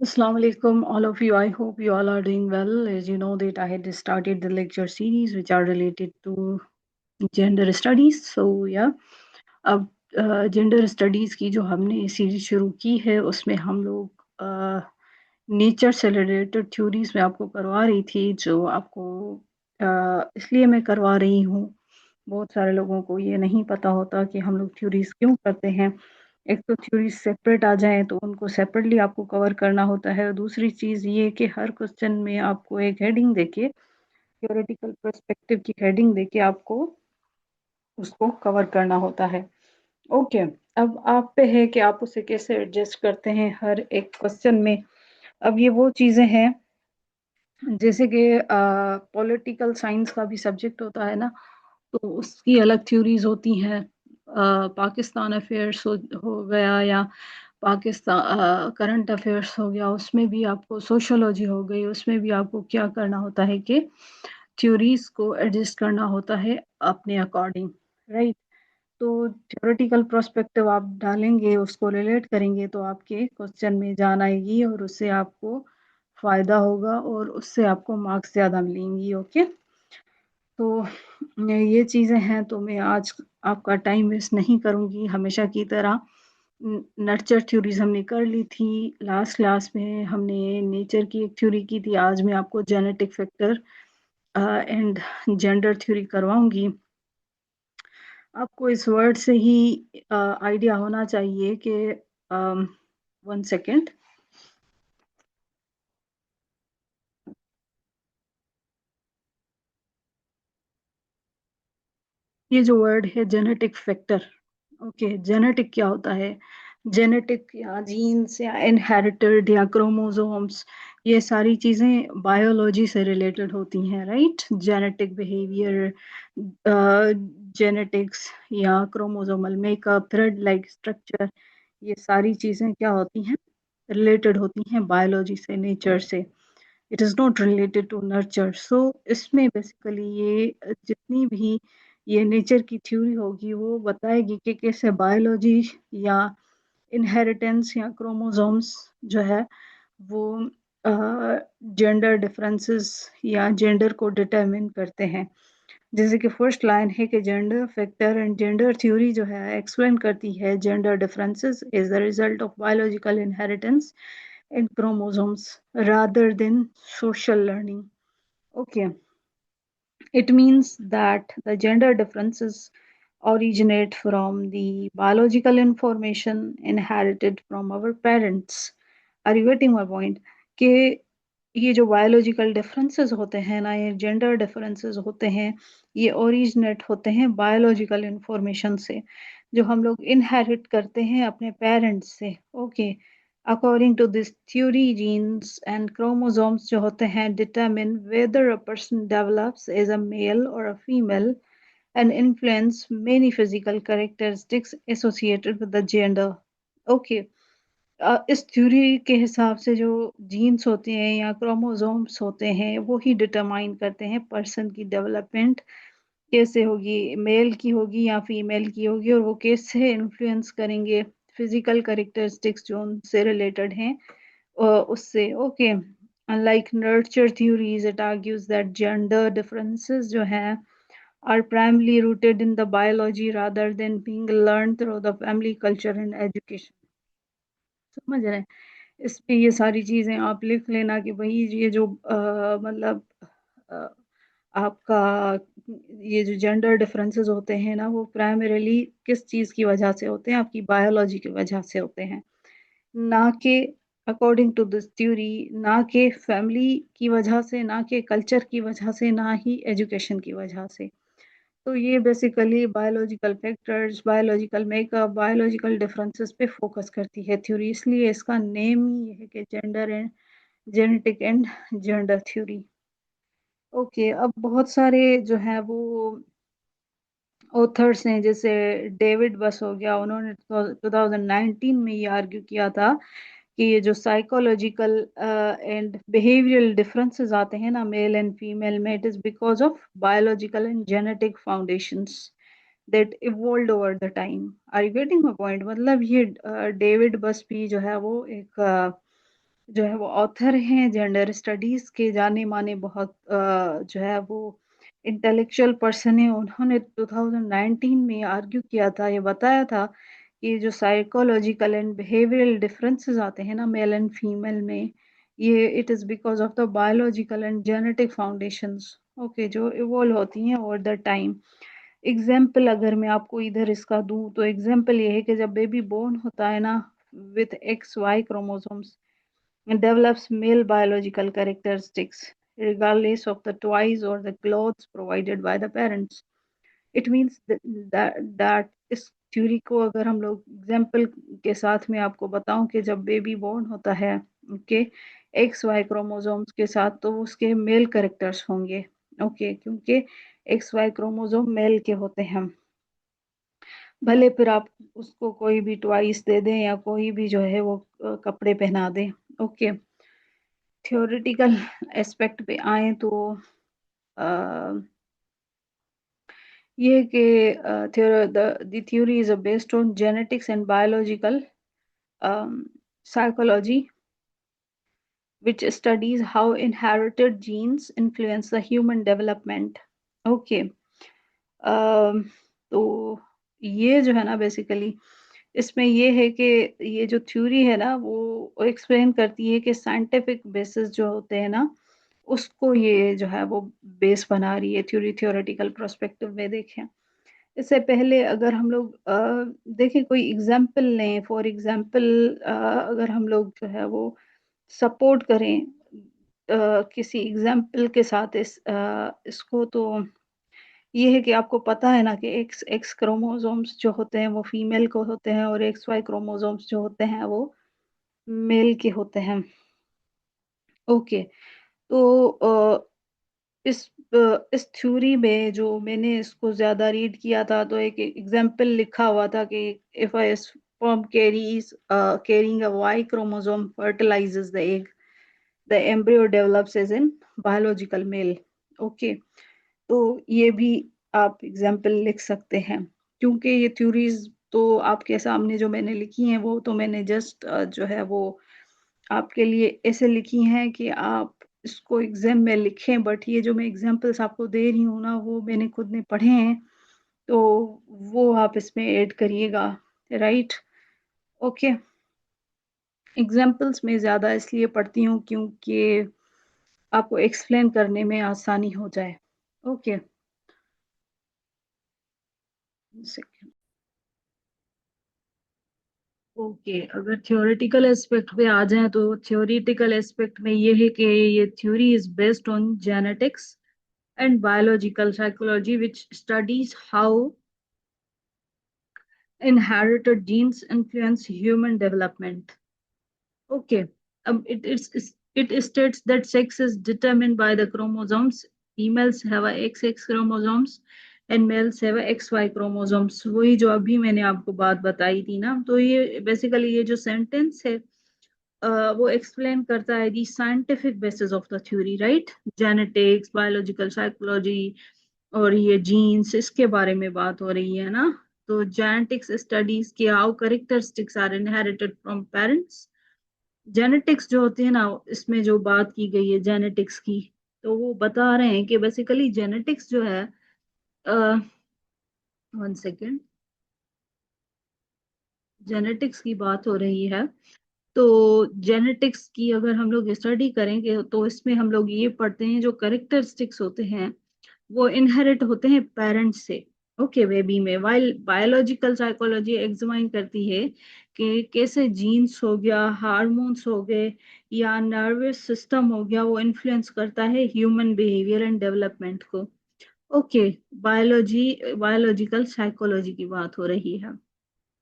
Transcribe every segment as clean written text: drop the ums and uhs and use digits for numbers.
Assalamu alaikum, all of you. I hope you all are doing well. As you know that I had started the lecture series which are related to gender studies. So yeah, अब gender studies की जो हमने series शुरू की है उसमें हम लोग नेचर से रिलेटेड थ्योरीज में आपको करवा रही थी जो आपको इसलिए मैं करवा रही हूँ। बहुत सारे लोगों को ये नहीं पता होता कि हम लोग थ्योरीज क्यों करते हैं। एक तो थ्योरीज सेपरेट आ जाएँ तो उनको सेपरेटली आपको कवर करना होता है। और दूसरी चीज़ ये कि हर क्वेश्चन में आपको एक हेडिंग देके थ्योरेटिकल पर्सपेक्टिव की हेडिंग देके आपको उसको कवर करना होता है। ओके, अब आप पे है कि आप उसे कैसे एडजस्ट करते हैं हर एक क्वेश्चन में। अब ये वो चीज़ें हैं जैसे कि पॉलिटिकल साइंस का भी सब्जेक्ट होता है ना, तो उसकी अलग थ्योरीज होती हैं। पाकिस्तान अफेयर्स हो गया या पाकिस्तान करंट अफेयर्स हो गया, उसमें भी आपको सोशोलॉजी हो गई, उसमें भी आपको क्या करना होता है कि थ्योरीज को एडजस्ट करना होता है अपने अकॉर्डिंग, राइट। तो थ्योरेटिकल पर्सपेक्टिव आप डालेंगे, उसको रिलेट करेंगे तो आपके क्वेश्चन में जान आएगी और उससे आपको फ़ायदा होगा और उससे आपको मार्क्स ज़्यादा मिलेंगी। ओके, तो ये चीज़ें हैं तो मैं आज आपका टाइम वेस्ट नहीं करूँगी हमेशा की तरह। नर्चर थ्योरीज़ हमने कर ली थी, लास्ट क्लास में हमने नेचर की एक थ्योरी की थी, आज मैं आपको genetic factor and gender theory करवाऊँगी। आपको इस वर्ड से ही आइडिया होना चाहिए कि 1 सेकंड। ये जो वर्ड है जेनेटिक फैक्टर, ओके, जेनेटिक क्या होता है? जेनेटिक या जीन्स या इनहेरिटेड या क्रोमोसोम्स, ये सारी चीज़ें बायोलॉजी से रिलेटेड होती हैं, राइट? जेनेटिक बिहेवियर, जेनेटिक्स या chromosomal makeup, thread like structure, ये सारी चीज़ें क्या होती हैं? रिलेटेड होती हैं बायोलॉजी से, नेचर से। It is not related to nurture. So इसमें बेसिकली ये जितनी भी ये नेचर की थ्योरी होगी वो बताएगी कि कैसे बायोलॉजी या इनहेरिटेंस या क्रोमोसोम्स जो है वो जेंडर डिफरेंसेस या जेंडर को डिटरमिन करते हैं। जैसे कि फर्स्ट लाइन है कि gender factor and gender theory जो है एक्सप्लेन करती है gender differences is the result of biological inheritance in chromosomes rather than social learning. Okay, it means that the gender differences originate from the biological information inherited from our parents. Are you getting my point? कि ये जो biological differences होते हैं ना, ये gender differences होते हैं, ये ओरिजिनेट होते हैं बायोलॉजिकल इंफॉर्मेशन से जो हम लोग इनहेरिट करते हैं अपने पेरेंट्स से। Okay, according to this theory genes and chromosomes जो होते हैं determine whether a person develops as a male और a female and influence many physical characteristics associated with the gender. Okay, इस थ्योरी के हिसाब से जो जीन्स होते हैं या क्रोमोसोम्स होते हैं वो ही डिटरमाइन करते हैं पर्सन की डेवलपमेंट कैसे होगी, मेल की होगी या फीमेल की होगी, और वो कैसे इन्फ्लुएंस करेंगे फिजिकल कैरेक्टरिस्टिक्स जो उनसे रिलेटेड हैं उससे। Okay, unlike nurture theories it argues that gender differences जो हैं are primarily rooted in the biology rather than being learned through the family culture and education. समझ रहे हैं? इस पे ये सारी चीज़ें आप लिख लेना कि भई ये जो मतलब अ, आपका ये जो जेंडर डिफरेंसेस होते हैं ना, वो प्राइमरीली किस चीज़ की वजह से होते हैं? आपकी बायोलॉजी की वजह से होते हैं। ना कि अकॉर्डिंग टू दिस थ्योरी, ना कि फैमिली की वजह से, ना कि कल्चर की वजह से, ना ही एजुकेशन की वजह से। तो ये basically biological factors, biological makeup, biological differences पे फोकस करती है थ्योरी, इसलिए इसका नेम ही ये है कि gender and genetic and gender theory. Okay, अब बहुत सारे जो हैं वो ऑथर्स हैं, जैसे डेविड बस हो गया, उन्होंने 2019 में ये आर्ग्यू किया था कि ये जो साइकोलॉजिकल एंड बिहेवियरल डिफरेंसेस आते हैं ना मेल एंड फीमेल में, it is because of biological and genetic foundations that evolved over the time. Are you getting my point? मतलब ये डेविड बस भी जो है वो एक जो है वो ऑथर हैं जेंडर स्टडीज के, जाने माने बहुत जो है वो इंटेलेक्चुअल पर्सन है। उन्होंने 2019 में आर्ग्यू किया था, ये बताया था कि जो साइकोलॉजिकल एंड बिहेवियरल डिफरेंसेस आते हैं ना मेल एंड फीमेल में, ये it is because of the biological and genetic foundations, okay, जो इवॉल्व होती हैं ओवर द टाइम। एग्जाम्पल अगर मैं आपको इधर इसका दूं तो एग्जाम्पल ये है कि जब बेबी बोर्न होता है ना with X Y chromosomes, develops male biological characteristics regardless of the toys or the clothes provided by the parents. It means that इस थ्योरी को अगर हम लोग एग्जाम्पल के साथ में आपको बताऊं कि जब बेबी बोर्न होता है, ओके, एक्स वाई क्रोमोसोम्स के साथ, तो उसके मेल कैरेक्टर्स होंगे, ओके, क्योंकि एक्स वाई क्रोमोसोम मेल के होते हैं। भले फिर आप उसको कोई भी ट्वाइस दे दें या कोई भी जो है वो कपड़े पहना दें, ओके। थ्योरेटिकल एस्पेक्ट पे आए तो अ, ये कि the theory is based on genetics and biological psychology, which studies how inherited genes influence the human development. Okay. तो ये जो है ना बेसिकली इसमें ये है कि ये जो थ्योरी है ना वो एक्सप्लेन करती है कि साइंटिफिक बेसिस जो होते हैं ना उसको ये जो है वो बेस बना रही है थ्योरी, थ्योरेटिकल प्रोस्पेक्टिव में देखें। इससे पहले अगर हम लोग देखें कोई एग्जाम्पल लें, फॉर एग्जाम्पल अगर हम लोग जो है वो सपोर्ट करें किसी एग्जाम्पल के साथ इसको, तो ये है कि आपको पता है ना कि एक्स एक्स क्रोमोसोम्स जो होते हैं वो फीमेल को होते हैं और एक्स वाई क्रोमोसोम्स जो होते हैं वो मेल के होते हैं, ओके। तो इस थ्योरी में जो मैंने इसको ज्यादा रीड किया था तो एक एग्जाम्पल लिखा हुआ था कि if a sperm carrying a Y chromosome fertilizes the egg, the embryo develops as in biological male, okay. तो ये भी आप एग्जाम्पल लिख सकते हैं, क्योंकि ये थ्योरीज तो आपके सामने जो मैंने लिखी हैं वो तो मैंने जस्ट जो है वो आपके लिए ऐसे लिखी हैं कि आप इसको एग्जाम में लिखें, बट ये जो मैं एग्जाम्पल्स आपको दे रही हूँ ना वो मैंने खुद ने पढ़े हैं, तो वो आप इसमें ऐड करिएगा, राइट, ओके। एग्जाम्पल्स में ज़्यादा इसलिए पढ़ती हूँ क्योंकि आपको एक्सप्लेन करने में आसानी हो जाए, ओके। ओके, अगर थ्योरेटिकल एस्पेक्ट पे आ जाए तो थ्योरेटिकल एस्पेक्ट में ये है कि ये theory is based on genetics and biological psychology, which studies how inherited genes influence human development. Okay, it states that sex is determined by the chromosomes. Females have a XX chromosomes and males have a XY chromosomes. वही जो अभी मैंने आपको बात बताई थी ना, तो ये बेसिकली ये जो सेंटेंस है वो एक्सप्लेन करता है दी scientific basis of the theory, right. Genetics, biological psychology और ये जीन्स, इसके बारे में बात हो रही है ना। तो जेनेटिक्स स्टडीज के how characteristics are inherited from parents. Genetics जो होती है ना इसमें जो बात की गई है जेनेटिक्स की, तो वो बता रहे हैं कि बेसिकली जेनेटिक्स जो है, वन सेकेंड, जेनेटिक्स की बात हो रही है। तो जेनेटिक्स की अगर हम लोग स्टडी करेंगे तो इसमें हम लोग ये पढ़ते हैं जो करेक्टरिस्टिक्स होते हैं वो इनहेरिट होते हैं पेरेंट्स से, ओके, बेबी में। वाइल बायोलॉजिकल साइकोलॉजी एग्जामाइन करती है कि कैसे जीन्स हो गया, हार्मोन्स हो गए या नर्वस सिस्टम हो गया, वो इन्फ्लुएंस करता है ह्यूमन बिहेवियर एंड डेवलपमेंट को, ओके। बायोलॉजिकल साइकोलॉजी की बात हो रही है,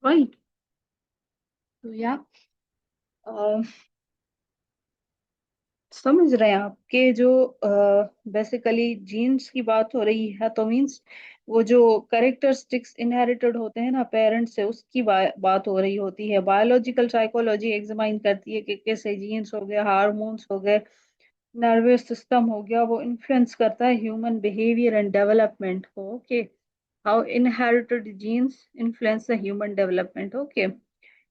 राइट। तो या समझ रहे हैं आपके जो बेसिकली जीन्स की बात हो रही है, तो मीन्स वो जो करेक्टरिस्टिक्स इनहेरिटेड होते हैं ना पेरेंट्स से, उसकी बात हो रही होती है। बायोलॉजिकल साइकोलॉजी एग्जामाइन करती है कि कैसे जीन्स हो गए, हार्मोन्स हो गए, नर्वस सिस्टम हो गया, वो इन्फ्लुएंस करता है ह्यूमन बिहेवियर एंड डेवलपमेंट को, okay. How inherited genes influence the human development, okay.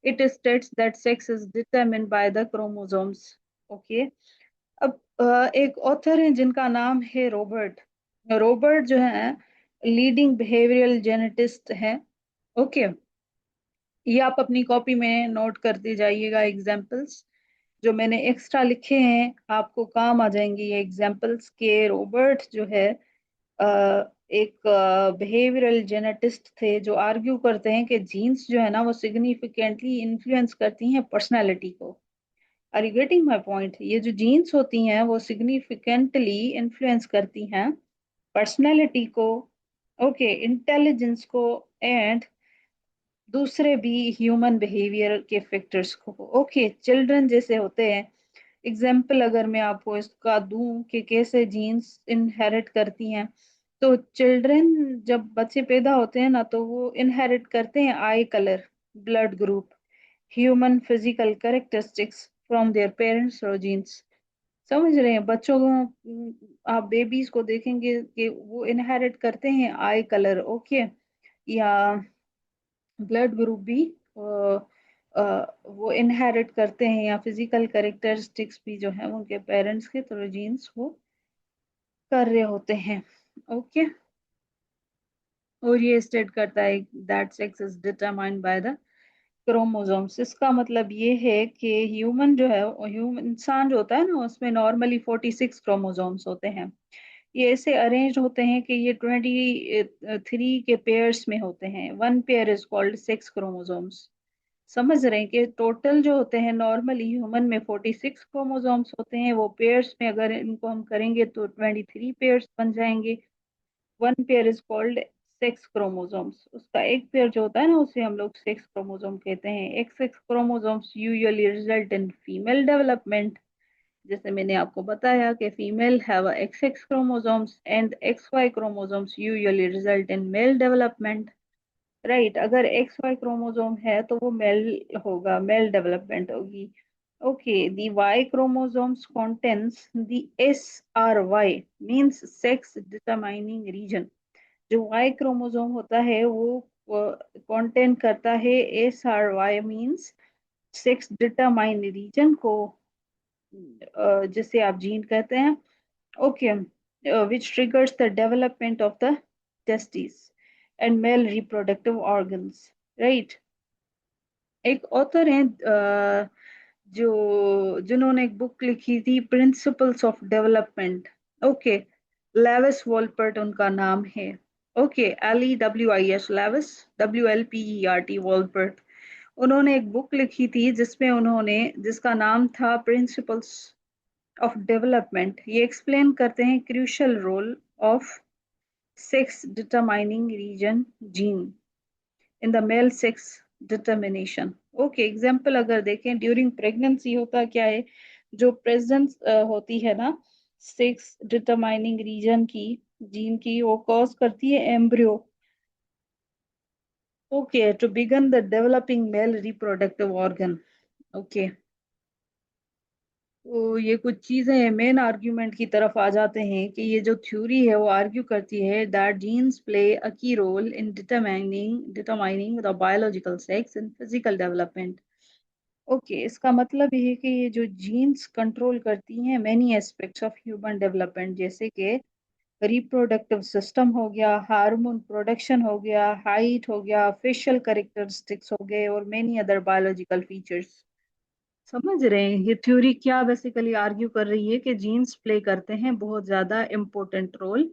It states that sex is determined by the chromosomes. Okay. अब एक ऑथर है जिनका नाम है रॉबर्ट। रॉबर्ट जो है लीडिंग बिहेवियरल जेनेटिस्ट है। ओके, ये आप अपनी कॉपी में नोट करते जाइएगा। एग्जाम्पल्स जो मैंने एक्स्ट्रा लिखे हैं आपको काम आ जाएंगे ये एग्जाम्पल्स के। रॉबर्ट जो है एक बिहेवियरल जेनेटिस्ट थे जो आर्ग्यू करते हैं कि जीन्स जो है ना वो सिग्निफिकेंटली इन्फ्लुएंस करती हैं पर्सनालिटी को। Are you getting my point? ये जो जीन्स होती हैं वो सिग्निफिकेंटली इन्फ्लुएंस करती हैं पर्सनालिटी को, ओके, इंटेलिजेंस को, एंड दूसरे भी ह्यूमन बिहेवियर के फैक्टर्स को। ओके, चिल्ड्रन जैसे होते हैं। एग्जाम्पल अगर मैं आपको इसका दूं कि कैसे जीन्स इनहेरिट करती हैं, तो चिल्ड्रन जब बच्चे पैदा होते हैं ना तो वो इनहेरिट करते हैं आई colour, blood group, human physical characteristics from their parents और जीन्स। समझ रहे हैं बच्चों को? आप बेबीज को देखेंगे कि वो इनहेरिट करते हैं आई कलर, ओके, या ब्लड ग्रुप भी वो इनहेरिट करते हैं, या फिजिकल कैरेक्टरिस्टिक्स भी जो है उनके पेरेंट्स के थ्रू जीन्स वो कर रहे होते हैं। ओके, और ये स्टेट करता है that sex is determined by the chromosomes. इसका मतलब ये है कि ह्यूमन जो है, ह्यूमन इंसान जो होता है ना उसमें नॉर्मली 46 क्रोमोसोम्स होते हैं। ये ऐसे अरेंज होते हैं कि ये 23 के पेयर्स में होते हैं। One pair is called sex chromosomes. समझ रहे हैं कि टोटल जो होते हैं नॉर्मली ह्यूमन में 46 क्रोमोसोम्स होते हैं, वो पेयर्स में अगर इनको हम करेंगे तो 23 पेयर्स बन जाएंगे। One pair is called sex chromosomes. उसका एक पेयर जो होता है ना उसे हम लोग सेक्स क्रोमोसोम कहते हैं। एक sex chromosomes usually result in female development. जैसे मैंने आपको बताया कि female have X X chromosomes and X Y chromosomes usually result in male development. Right, अगर एक्स वाई क्रोमोसोम है तो वो मेल होगा, मेल डेवलपमेंट होगी। Okay, the Y chromosomes contains the S R Y means sex determining region. जो Y chromosome होता है वो कंटेन करता है S R Y means sex determine reason को, जिसे आप जीन कहते हैं। Okay, which triggers the development of the testes and male reproductive organs, right? एक ऑथर हैं जो जिन्होंने एक बुक लिखी थी principles of development. Okay, Lewis Wolpert उनका नाम है। Okay, LEWIS, Lewis, WLPERT, Wolpert. उन्होंने एक बुक लिखी थी जिसमें उन्होंने, जिसका नाम था प्रिंसिपल्स ऑफ डेवलपमेंट। ये एक्सप्लेन करते हैं crucial role of sex determining region gene in the male sex determination. Okay, example अगर देखें ड्यूरिंग प्रेगनेंसी होता क्या है, जो प्रेजेंस होती है ना सेक्स डिटरमाइनिंग रीजन की, जीन की, वो कॉज करती है embryo, okay, to begin the developing male reproductive organ. Okay, तो ये कुछ चीजें मेन आर्ग्यूमेंट की तरफ आ जाते हैं कि ये जो थ्योरी है वो आर्ग्यू करती है that genes play a key role in determining the biological sex in physical development. Okay, इसका मतलब ये है कि ये जो जीन्स कंट्रोल करती हैं many aspects of human development, जैसे कि रिप्रोडक्टिव सिस्टम हो गया, हार्मोन प्रोडक्शन हो गया, हाइट हो गया, फेशियल कैरेक्टरिस्टिक्स हो गए, और मेनी अदर बायोलॉजिकल फीचर्स। समझ रहे हैं ये थ्योरी क्या बेसिकली आर्ग्यू कर रही है कि जीन्स प्ले करते हैं बहुत ज्यादा इम्पोर्टेंट रोल।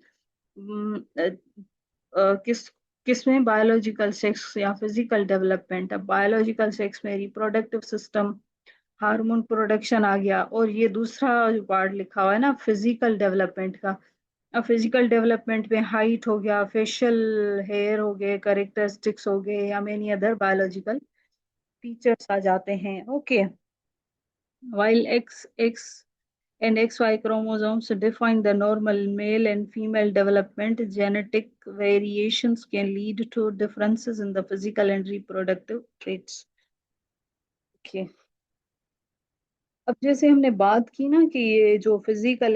किस किस में? बायोलॉजिकल सेक्स या फिजिकल डेवलपमेंट। अब बायोलॉजिकल सेक्स में रिप्रोडक्टिव सिस्टम, हार्मोन प्रोडक्शन आ गया, और ये दूसरा जो पार्ट लिखा हुआ है ना फिजिकल डेवलपमेंट का। अब फिजिकल डेवलपमेंट में हाइट हो गया, फेशियल हेयर हो गए, करेक्टरिस्टिक्स हो गए, या मेनी अदर बायोलॉजिकल फीचर्स आ जाते हैं। Okay, while XX and XY chromosomes define the normal male and female development, genetic variations can lead to differences in the physical and reproductive traits. Okay. अब जैसे हमने बात की ना कि ये जो फिजिकल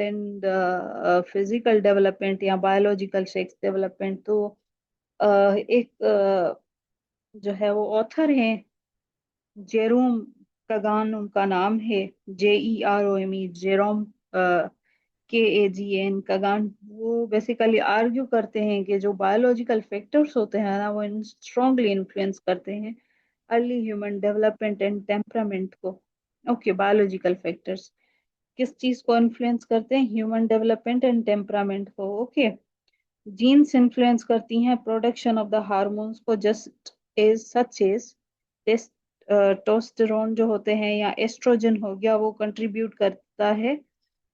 डेवलपमेंट या बायोलॉजिकल सेक्स डेवलपमेंट, तो एक जो है वो ऑथर हैं जेरोम कगान उनका नाम है, JEROME, जेरोम, KAGN, कगान। वो बेसिकली आर्ग्यू करते हैं कि जो बायोलॉजिकल फैक्टर्स होते हैं ना, वो स्ट्रांगली इन्फ्लुएंस करते हैं early human development and temperament को। ओके, बायोलॉजिकल फैक्टर्स किस चीज को इन्फ्लुएंस करते हैं? ह्यूमन डेवलपमेंट एंड टेम्परामेंट को। ओके, जीन्स इन्फ्लुएंस करती हैं प्रोडक्शन ऑफ द हार्मोन्स को, just as such as testosterone जो होते हैं या एस्ट्रोजन हो गया, वो कंट्रीब्यूट करता है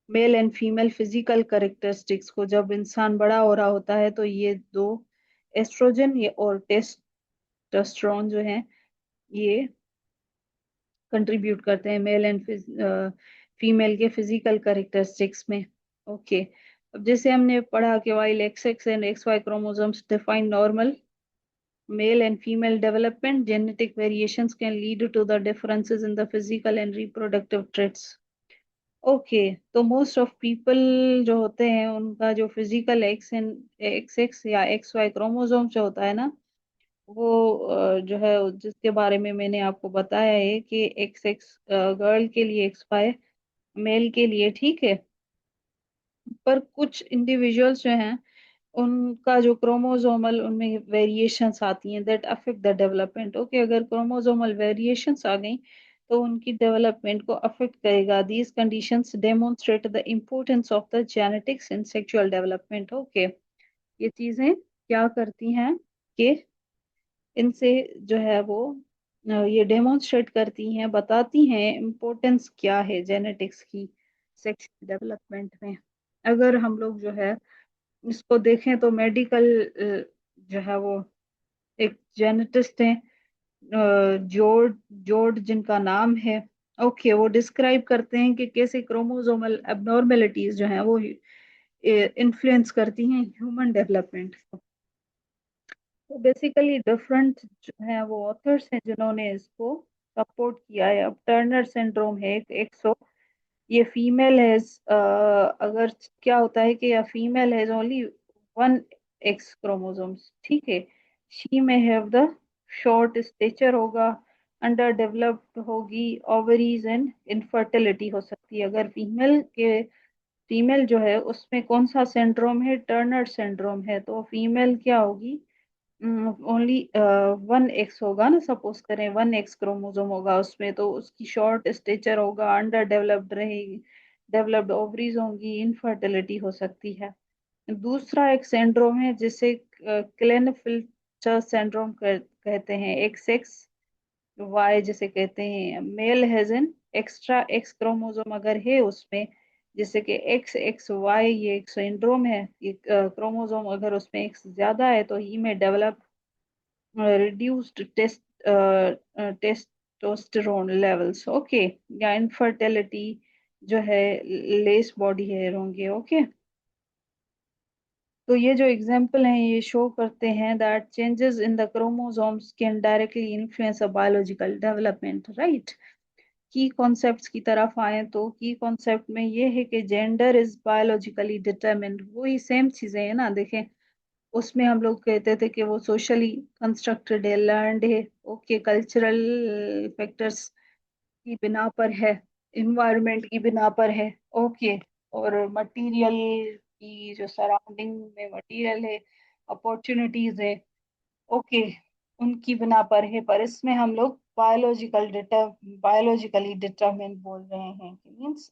mail and female physical characteristics को। जब इंसान बड़ा हो रहा होता है तो ये दो, एस्ट्रोजन ये और टेस्टोस्टेरोन जो है, ये कंट्रीब्यूट करते हैं मेल एंड फीमेल के फिजिकल करेक्टरिस्टिक्स में। ओके, अब जैसे हमने पढ़ा कि while X X and X Y chromosomes define normal male and female development, genetic variations can lead to the differences in the physical and reproductive traits. Okay, तो most of people जो होते हैं उनका जो physical x and x x या x Y chromosome जो होता है ना, वो जो है जिसके बारे में मैंने आपको बताया है कि एक्स एक्स गर्ल के लिए, एक्स वाई मेल के लिए, ठीक है। पर कुछ इंडिविजुअल्स जो हैं उनका जो क्रोमोसोमल उनमें वेरिएशंस आती हैं that affect the development. Okay, अगर क्रोमोसोमल वेरिएशंस आ गई तो उनकी डेवलपमेंट को अफेक्ट करेगा। These conditions demonstrate the importance of the genetics in sexual development. Okay, ये चीजें क्या करती हैं कि इनसे जो है वो ये डेमोन्स्ट्रेट करती हैं, बताती हैं इम्पोर्टेंस क्या है जेनेटिक्स की सेक्सुअल डेवलपमेंट में। अगर हम लोग जो है इसको देखें तो मेडिकल जो है वो एक जेनेटिस्ट हैं, जॉर्ज जॉर्ज जिनका नाम है। ओके, वो डिस्क्राइब करते हैं कि कैसे क्रोमोसोमल एबनॉर्मेलिटीज जो हैं वो इन्फ्लुएंस करती हैं ह्यूमन डेवलपमेंट को। तो बेसिकली डिफरेंट जो है वो ऑथर्स हैं जिन्होंने इसको सपोर्ट किया है। अब टर्नर सिंड्रोम है एक सौ, ये फीमेल हैज, अगर क्या होता है कि या female has only one x chromosomes, ठीक है। शी में हैव द शॉर्ट स्टेचर होगा, अंडर डेवलप्ड होगी, ओवरीज एंड इनफर्टिलिटी हो सकती है। अगर फीमेल जो है उसमें कौन सा सिंड्रोम है? टर्नर सिंड्रोम है। तो फीमेल क्या होगी? ओनली वन एक्स होगा ना, सपोज करें वन एक्स क्रोमोसोम होगा उसमें, तो उसकी शॉर्ट स्टेचर होगा, अंडर डेवलप्ड रहेगी, डेवलप्ड ओवरीज होंगी, इनफर्टिलिटी हो सकती है। दूसरा एक सिंड्रोम है जिसे क्लेनफिल्टर सिंड्रोम कहते हैं, एक्स एक्स वाई जिसे कहते हैं। Male has an extra X chromosome अगर है उसमें, जैसे कि एक्स एक्स वाई, ये एक सिंड्रोम है। ये क्रोमोसोम अगर उसमें एक्स ज्यादा है तो ही में develop reduced testosterone levels. Okay, या इनफर्टिलिटी जो है, लेस बॉडी हेयर होंगे। ओके, तो ये जो एग्जाम्पल हैं ये शो करते हैं that changes in the chromosomes can directly influence a biological development, right. की कॉन्सेप्ट्स की तरफ आए तो की कॉन्सेप्ट में ये है कि जेंडर इज बायोलॉजिकली डिटरमिन्ड। वही सेम चीजें हैं ना, देखें उसमें हम लोग कहते थे कि वो सोशली कंस्ट्रक्टेड है, लर्नड है। ओके, कल्चरल फैक्टर्स की बिना पर है, इन्वायरमेंट की बिना पर है। ओके, और मटेरियल की जो सराउंडिंग में मटेरियल है, अपॉर्चुनिटीज है, ओके, उनकी बिना पर है। पर इसमें हम लोग बायोलॉजिकली डिटरमिन बोल रहे हैं, मीन्स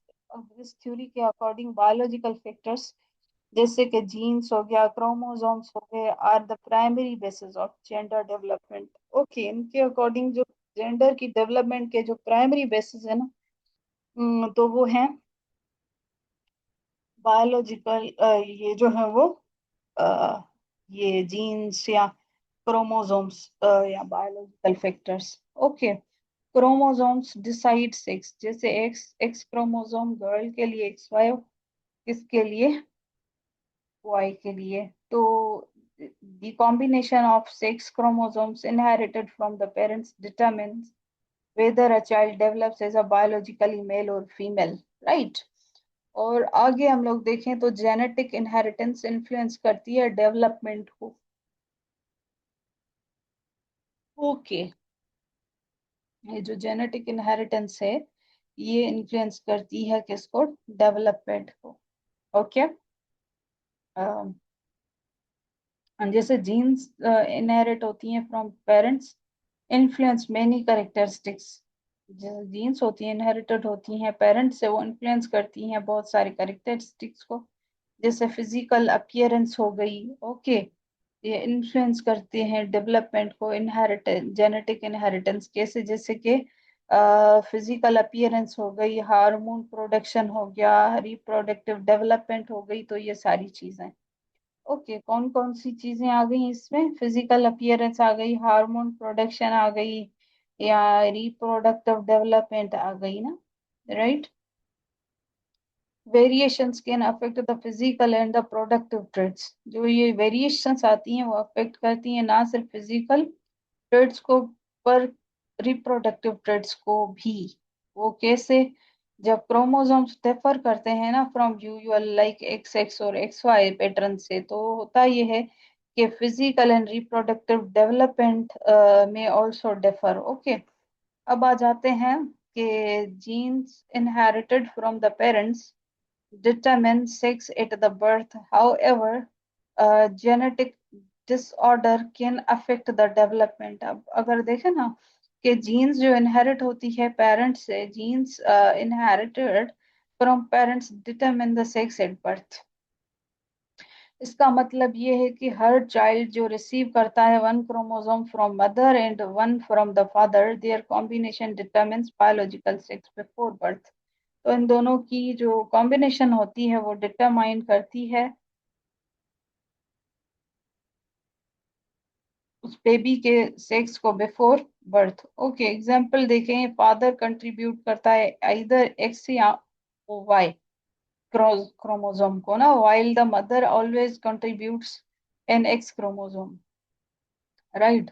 इस थ्योरी के अकॉर्डिंग बायोलॉजिकल फैक्टर्स जैसे कि जीन्स हो गया, क्रोमोसोम्स हो गए, are the primary basis of gender development. Okay, इनके अकॉर्डिंग जो जेंडर की डेवलपमेंट के जो प्राइमरी बेसिस है ना, तो वो है बायोलॉजिकल, ये जो है वो अ, ये जीन्स या क्रोमोसोम्स या biological factors. Okay, chromosomes decide sex, जैसे एक्स एक्स क्रोमोसोम गर्ल के लिए, एक्स वाई किसके लिए? वाई के लिए। तो the combination of sex chromosomes inherited from the parents determines whether a child develops as a biologically male or female, right। और आगे हम लोग देखें तो जेनेटिक इनहेरिटेंस इन्फ्लुएंस करती है डेवलपमेंट को। ओके, ये जो जेनेटिक इनहेरिटेंस है ये इन्फ्लुएंस करती है किसको? डेवलपमेंट को। ओके। जैसे जीन्स इनहेरिट होती हैं from parents, influence many characteristics. Genes होती हैं इनहेरिटेड होती हैं पेरेंट्स से, वो इन्फ्लुएंस करती हैं बहुत सारे कैरेक्टरिस्टिक्स को। जैसे फिजिकल अपीयरेंस हो गई। ओके। ये इन्फ्लुएंस करते हैं डेवलपमेंट को। इनहेरिटेंस, जेनेटिक इनहेरिटेंस कैसे? जैसे कि फिजिकल अपीयरेंस हो गई, हार्मोन प्रोडक्शन हो गया, रिप्रोडक्टिव डेवलपमेंट हो गई, तो ये सारी चीजें। ओके, कौन कौन सी चीजें आ गई इसमें? फिजिकल अपीयरेंस आ गई, हार्मोन प्रोडक्शन आ गई, या रिप्रोडक्टिव डेवलपमेंट आ गई ना, right. Variations can affect the physical and the productive traits. जो ये वेरिएशंस आती हैं वो अफेक्ट करती हैं ना सिर्फ फिजिकल ट्रेड्स को, पर रिप्रोडक्टिव ट्रेड्स को भी। वो कैसे? जब क्रोमोसोम्स डिफर करते हैं ना from usual like X X और एक्स वाई पैटर्न से, तो होता ये है कि फिजिकल एंड रिप्रोडक्टिव डेवलपमेंट में ऑल्सो डिफर। ओके। अब आ जाते हैं कि genes inherited from the parents determine sex at the birth. However, genetic disorder can affect the development. अब अगर देखें ना कि जीन्स जो इनहेरिट होती है पेरेंट्स से, genes inherited from parents determine the sex at birth. इसका मतलब ये है कि हर चाइल्ड जो रिसीव करता है one chromosome from mother and one from the father, there combination determines biological sex before birth. तो इन दोनों की जो कॉम्बिनेशन होती है वो डिटरमाइन करती है उस बेबी के सेक्स को बिफोर बर्थ। ओके, एग्जांपल देखें। फादर कंट्रीब्यूट करता है आइदर एक्स या वाई क्रोमोसोम को ना, while the mother always contributes an X chromosome, right.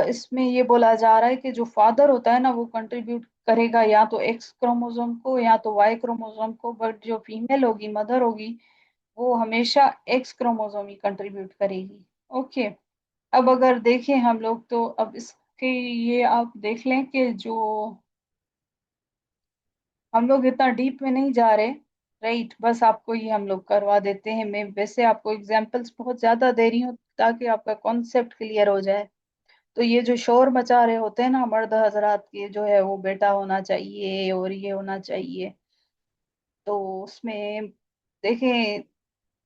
इसमें ये बोला जा रहा है कि जो फादर होता है ना वो कंट्रीब्यूट करेगा या तो एक्स क्रोमोसोम को या तो वाई क्रोमोसोम को, बट जो फीमेल होगी, मदर होगी, वो हमेशा एक्स क्रोमोसोम ही कंट्रीब्यूट करेगी। ओके। अब अगर देखें हम लोग तो अब इसके ये आप देख लें कि जो हम लोग इतना डीप में नहीं जा रहे, राइट। बस आपको ये हम लोग करवा देते हैं। मैं वैसे आपको एग्जांपल्स बहुत ज्यादा दे रही हूँ ताकि आपका कॉन्सेप्ट क्लियर हो जाए। तो ये जो शोर मचा रहे होते हैं ना मर्द हजरात के, जो है वो बेटा होना चाहिए और ये होना चाहिए, तो उसमें देखें,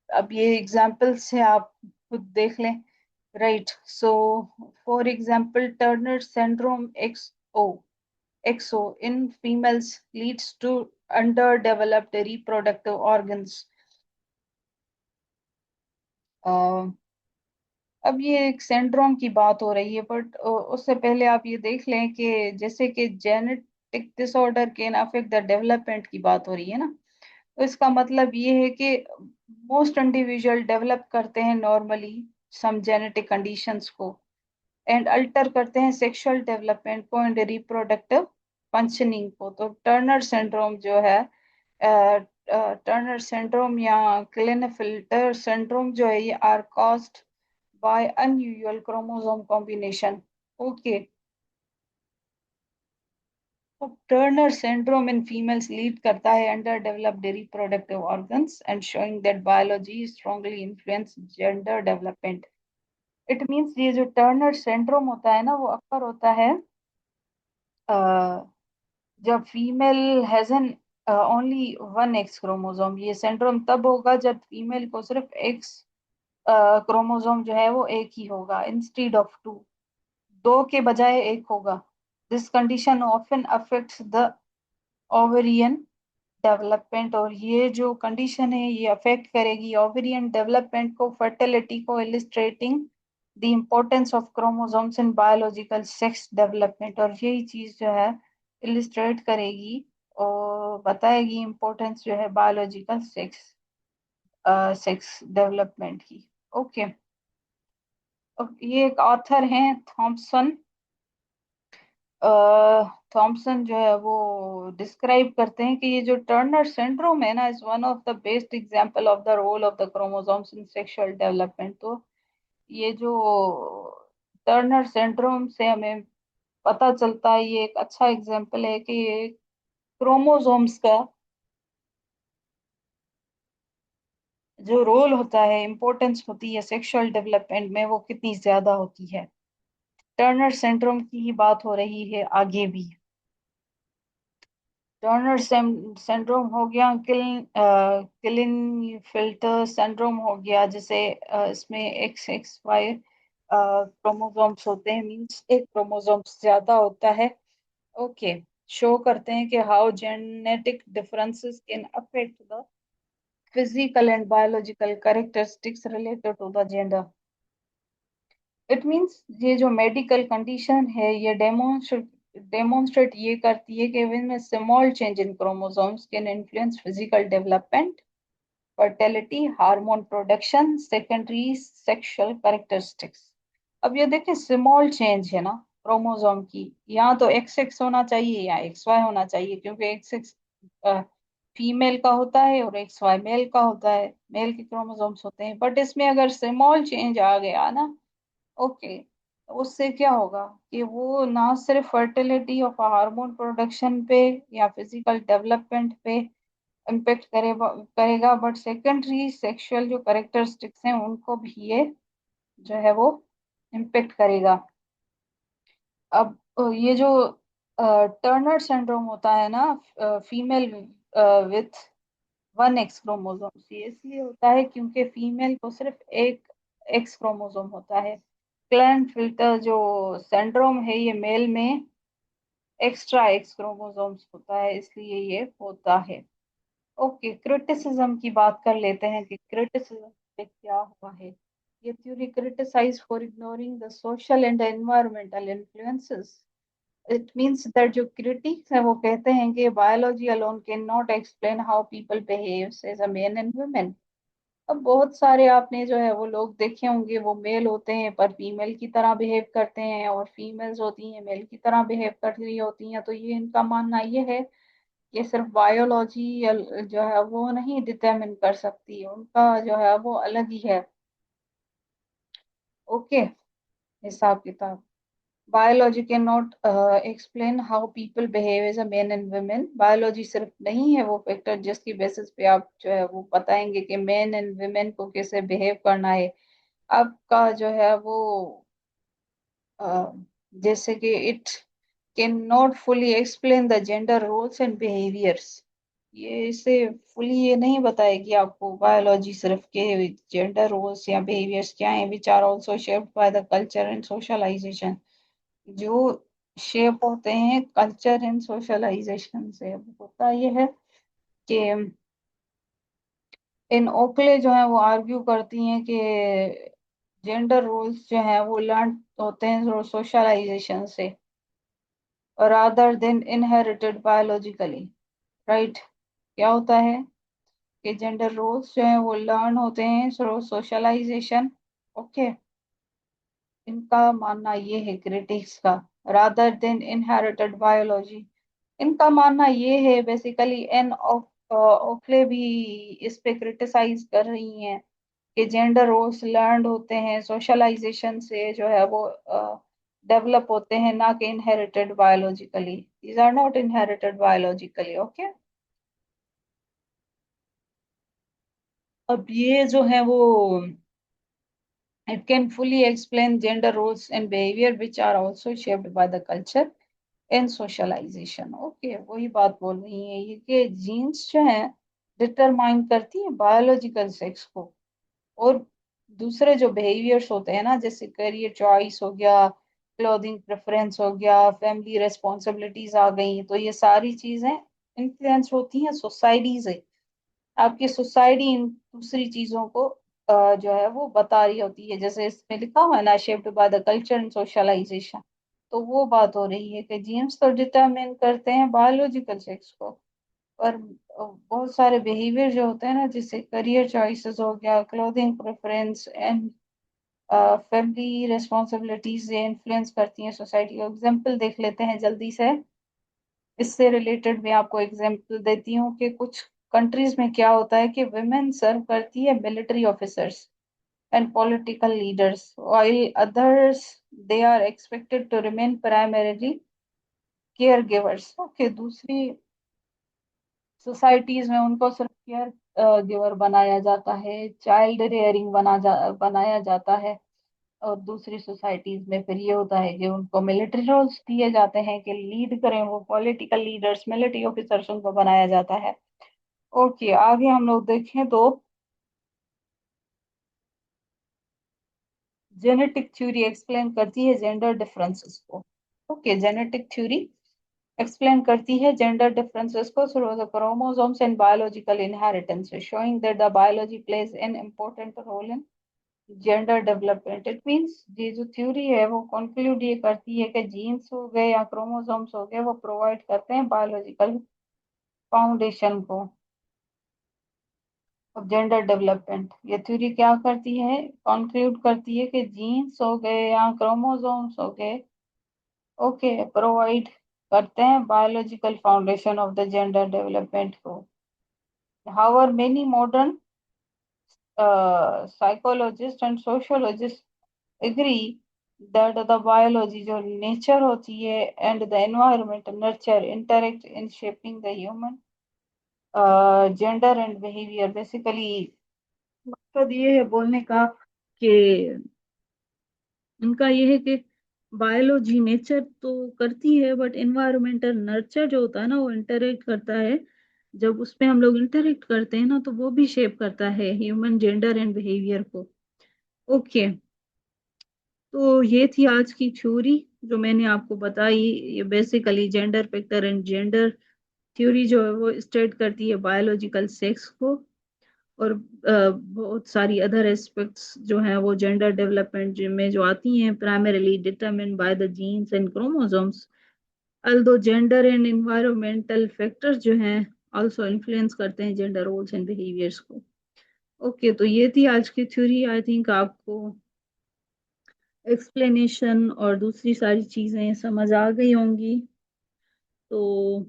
अब ये एग्जांपल्स है, आप खुद देख लें, right. So for example Turner syndrome XO in females leads to underdeveloped reproductive organs. अब ये एक सिंड्रोम की बात हो रही है, बट उससे पहले आप ये देख लें कि जैसे कि genetic disorder can affect the development की बात हो रही है ना, तो इसका मतलब ये है कि मोस्ट इंडिविजुअल डेवलप करते हैं नॉर्मली सम जेनेटिक कंडीशंस को, एंड अल्टर करते हैं सेक्सुअल डेवलपमेंट को एंड रिप्रोडक्टिव फंक्शनिंग को। तो टर्नर सिंड्रोम जो है, टर्नर सिंड्रोम या क्लिनेफिल्टर सिंड्रोम जो है, ये are caused by unusual chromosome combination. Okay. तो Turner syndrome in females lead करता है under developed reproductive organs and showing that biology strongly influence gender development. It means ये जो टर्नर सिंड्रोम होता है ना वो अक्सर होता है जब female has an only one x chromosome. ये सिंड्रोम तब होगा जब फीमेल को सिर्फ एक्स क्रोमोसोम जो है वो एक ही होगा, इंस्टीड ऑफ टू, दो के बजाय एक होगा। This condition often affects the ovarian development, और ये जो कंडीशन है ये अफेक्ट करेगी ओवेरियन डेवलपमेंट को, फर्टिलिटी को, illustrating the importance of chromosomes in biological sex development. और यही चीज जो है इलिस्ट्रेट करेगी और बताएगी इम्पोर्टेंस जो है बायोलॉजिकल सेक्स डेवलपमेंट की। ओके। अब ये एक ऑथर हैं थॉमसन, थॉमसन जो है वो डिस्क्राइब करते हैं कि ये जो टर्नर सिंड्रोम है ना is one of the best example of the role of the chromosomes in sexual development. तो ये जो टर्नर सिंड्रोम से हमें पता चलता है। ये एक अच्छा एग्जाम्पल है कि ये क्रोमोसोम्स का जो रोल होता है, इम्पोर्टेंस होती है सेक्सुअल डेवलपमेंट में, वो कितनी ज्यादा होती है। टर्नर सिंड्रोम की ही बात हो रही है आगे भी। टर्नर सिंड्रोम हो गया, किलिन फिल्टर सिंड्रोम हो गया, जिसे इसमें XXY क्रोमोसोम्स होते हैं, मींस एक क्रोमोसोम्स ज्यादा होता है। ओके। शो करते हैं कि how genetic differences can affect the physical and biological characteristics related to the gender. It means ये जो मेडिकल कंडीशन है ये डेमोन्स्ट्रेट ये करती है कि when a small change in chromosomes can influence physical development, fertility, hormone production, secondary sexual characteristics. अब ये देखें, स्मॉल चेंज है ना क्रोमोसोम की, यहाँ तो XX होना चाहिए या XY होना चाहिए, क्योंकि XX फीमेल का होता है और XY मेल का होता है, मेल के क्रोमोसोम्स होते हैं। बट इसमें अगर स्मॉल चेंज आ गया ना, ओके, तो उससे क्या होगा कि वो ना सिर्फ फर्टिलिटी और हार्मोन प्रोडक्शन पे या फिजिकल डेवलपमेंट पे इम्पेक्ट करेगा, बट सेकेंडरी सेक्सुअल जो करेक्टरिस्टिक्स हैं उनको भी ये जो है वो इम्पेक्ट करेगा। अब ये जो टर्नर सिंड्रोम होता है ना, फीमेल विथ 1X क्रोमोसोम, ये इसलिए होता है क्योंकि फीमेल को सिर्फ एक X क्रोमोसोम होता है। क्लैन फिल्टर जो सिंड्रोम है ये मेल में एक्स्ट्रा X क्रोमोसोम्स होता है, इसलिए ये होता है। ओके, क्रिटिसिज्म की बात कर लेते हैं कि क्रिटिसिज्म पे क्या हुआ है। ये theory criticise for ignoring the social and environmental influences. It means that जो क्रिटिक्स हैं वो कहते हैं कि biology alone can not explain how people behaves as a man and women. अब बहुत सारे आपने जो है वो लोग देखे होंगे, वो मेल होते हैं पर फीमेल की तरह बिहेव करते हैं, और फीमेल्स होती हैं मेल की तरह बिहेव कर रही होती हैं। तो ये इनका मानना ये है, ये सिर्फ बायोलॉजी जो है वो नहीं डिटरमिन कर सकती, उनका जो है वो अलग ही है। ओके, हिसाब किताब। Biology can not explain how people behave as a man and women. Biology सिर्फ नहीं है वो फैक्टर जिसकी बेसिस पे आप जो है वो बताएंगे कि मैन एंड वुमेन को कैसे बिहेव करना है। आपका जो है वो अ, जैसे कि it can not fully explain the gender roles and behaviours. ये इसे फुली ये नहीं बताएगी आपको बायोलॉजी सिर्फ के जेंडर रोल्स या बिहेवियर्स क्या हैं, which are also shaped by the culture and socialisation, जो शेप होते हैं कल्चर एंड सोशलाइजेशन से। होता ये है कि इन ओकले जो है वो आर्ग्यू करती हैं कि जेंडर रोल्स जो हैं वो लर्न होते हैं सोशलाइजेशन से rather than inherited biologically. Right. क्या होता है कि जेंडर रोल्स जो हैं वो लर्न होते हैं सोशलाइजेशन। ओके, इनका मानना ये है क्रिटिक्स का, रादर देन इनहेरिटेड बायोलॉजी। इनका मानना ये है बेसिकली, एन ओक्ले भी इस पे क्रिटिसाइज कर रही हैं कि जेंडर रोल्स लर्न होते हैं सोशलाइजेशन से, जो है वो डेवलप होते हैं, ना कि inherited biologically. These are not inherited biologically. Okay. अब ये जो है वो it can fully explain gender roles and behavior which are also shaped by the culture and socialization। Okay, वही बात बोल रही है ये कि जीन्स जो है डिटरमाइन करती है बायोलॉजिकल सेक्स को, और दूसरे जो बिहेवियर्स होते हैं ना, जैसे करियर चॉइस हो गया, क्लोथिंग प्रेफरेंस हो गया, फैमिली रेस्पॉन्सिबिलिटीज आ गई, तो ये सारी चीजें इन्फ्लुएंस होती हैं सोसाइटी से। आपकी सोसाइटी इन दूसरी चीजों को जो है वो बता रही होती है, जैसे इसमें लिखा हुआ है ना, shaped by the culture and socialisation. तो वो बात हो रही है कि जीन्स तो डिटरमिन करते हैं बायोलॉजिकल सेक्स को, पर बहुत सारे बिहेवियर जो होते हैं ना, जैसे करियर चॉइसेस हो गया, clothing preference and family responsibilities, ये इन्फ्लुएंस करती हैं सोसाइटी को। एग्जाम्पल देख लेते हैं जल्दी से। इससे रिलेटेड मैं आपको एग्जांपल देती हूँ कि कुछ कंट्रीज में क्या होता है कि वुमेन सर्व करती है military officers and political leaders, while others they are expected to remain primarily care givers. Okay, दूसरी सोसाइटीज में उनको सिर्फ केयर गिवर बनाया जाता है, चाइल्ड रेयरिंग बनाया जाता है। और दूसरी सोसाइटीज में फिर ये होता है कि उनको मिलिट्री रोल्स दिए जाते हैं कि लीड करें, वो पॉलिटिकल लीडर्स, मिलिट्री ऑफिसर्स उनको बनाया जाता है। ओके, आगे हम लोग देखें तो जेनेटिक थ्योरी एक्सप्लेन करती है जेंडर डिफरेंसेस को। ओके, जेनेटिक थ्योरी explain करती है gender differences को through the chromosomes and biological inheritance, showing that the biology plays an important role in gender development. It means ये जो थ्योरी है वो कंक्लूड ये करती है कि जीन्स हो गए या क्रोमोसोम्स हो गए वो प्रोवाइड करते हैं बायोलॉजिकल फाउंडेशन को ऑफ जेंडर डेवलपमेंट। ये थ्योरी क्या करती है, कंक्लूड करती है कि जीन्स हो गए या क्रोमोसोम्स हो गए, ओके, प्रोवाइड करते हैं biological foundation of the gender development को। However, many modern psychologists and sociologists agree that the biology जो nature होती है and the environment nurture interact in shaping the human gender and behavior। Basically मकसद ये है बोलने का कि इनका ये है कि बायोलॉजी नेचर तो करती है बट एनवायरमेंटल नर्चर जो होता है ना वो इंटरेक्ट करता है। जब उसमें हम लोग इंटरेक्ट करते हैं ना तो वो भी शेप करता है ह्यूमन जेंडर एंड बिहेवियर को। ओके, तो ये थी आज की थ्योरी जो मैंने आपको बताई। ये basically gender factor and gender theory जो है वो स्टेट करती है बायोलॉजिकल सेक्स को। और बहुत सारी अदर एस्पेक्ट्स जो हैं वो जेंडर डेवलपमेंट में जो आती हैं primarily determine by the genes and chromosomes, although gender and environmental factors जो हैं आल्सो इन्फ्लुएंस करते हैं जेंडर रोल्स एंड बिहेवियर्स को। ओके, तो ये थी आज की थ्योरी। आई थिंक आपको एक्सप्लेनेशन और दूसरी सारी चीजें समझ आ गई होंगी। तो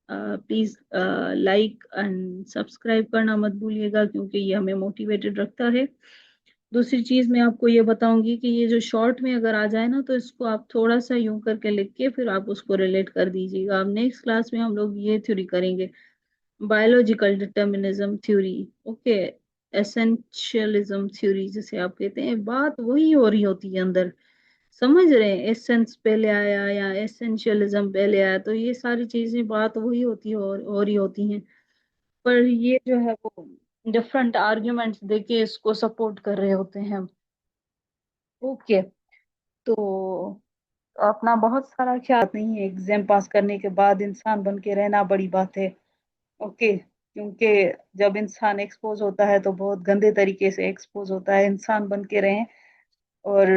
प्लीज लाइक एंड सब्सक्राइब करना मत भूलिएगा क्योंकि ये हमें मोटिवेटेड रखता है। दूसरी चीज मैं आपको ये बताऊंगी कि ये जो शॉर्ट में अगर आ जाए ना तो इसको आप थोड़ा सा यूं करके लिख के फिर आप उसको रिलेट कर दीजिएगा। अब नेक्स्ट क्लास में हम लोग ये थ्योरी करेंगे, biological determinism theory. Okay, essentialism theory जिसे आप कहते हैं, बात वही हो रही होती है अंदर। समझ रहे हैं, एसेंस पहले आया या एसेंशियलिज्म पहले आया, तो ये सारी चीजें बात वही होती है और हो रही होती हैं। पर ये जो है वो डिफरेंट आर्ग्यूमेंट्स देके इसको सपोर्ट कर रहे होते हैं। ओके, तो अपना बहुत सारा ख्याल नहीं है, एग्जाम पास करने के बाद इंसान बन के रहना बड़ी बात है। ओके, क्योंकि जब इंसान एक्सपोज होता है तो बहुत गंदे तरीके से एक्सपोज होता है, इंसान बन के रहें। और